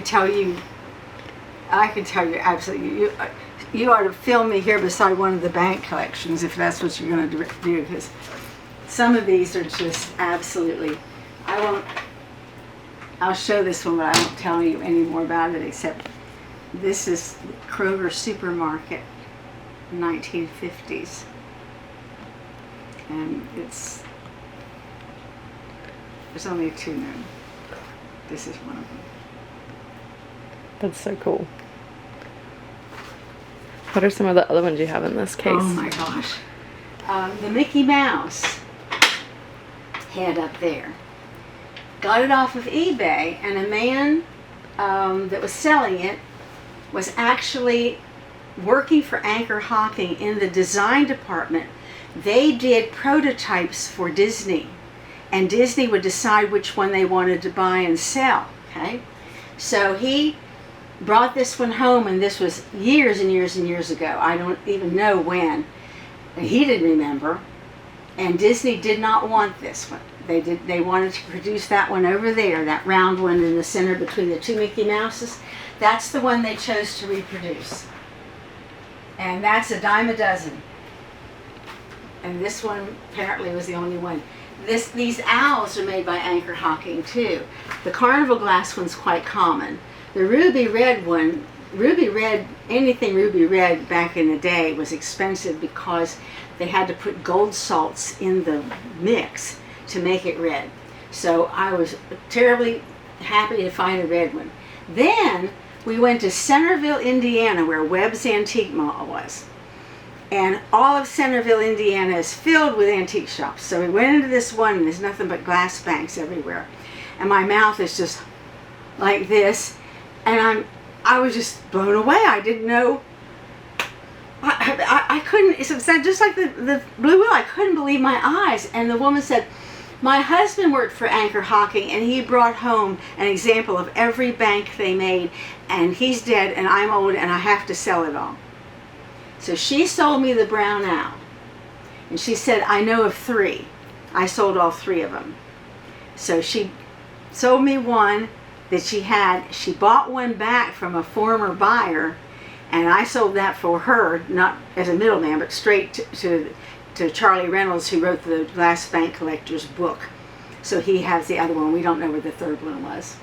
Tell you, I can tell you absolutely, you ought to film me here beside one of the bank collections if that's what you're going to do, because some of these are just absolutely, I'll show this one, but I won't tell you any more about it, except this is Kroger Supermarket, 1950s, and there's only two known. This is one of them. That's so cool. What are some of the other ones you have in this case? Oh my gosh. The Mickey Mouse head up there. Got it off of eBay, and a man that was selling it was actually working for Anchor Hocking in the design department. They did prototypes for Disney, and Disney would decide which one they wanted to buy and sell. Okay, so he brought this one home, and this was years and years and years ago. I don't even know when. He didn't remember, and Disney did not want this one. They wanted to produce that one over there, that round one in the center between the two Mickey Mouses. That's the one they chose to reproduce, and that's a dime a dozen. And this one apparently was the only one. These owls are made by Anchor Hocking too. The carnival glass one's quite common. The ruby red one, anything ruby red back in the day was expensive because they had to put gold salts in the mix to make it red. So I was terribly happy to find a red one. Then we went to Centerville, Indiana, where Webb's Antique Mall was. And all of Centerville, Indiana is filled with antique shops. So we went into this one, and there's nothing but glass banks everywhere. And my mouth is just like this. And I was just blown away. I didn't know. I couldn't, it's just like the Blue Whale, I couldn't believe my eyes. And the woman said, my husband worked for Anchor Hocking, and he brought home an example of every bank they made, and he's dead, and I'm old, and I have to sell it all. So she sold me the brown owl, and she said, I know of three. I sold all three of them. So she sold me one that she had. She bought one back from a former buyer, and I sold that for her, not as a middleman, but straight to Charlie Reynolds, who wrote the Glass Bank Collector's book. So he has the other one. We don't know where the third one was.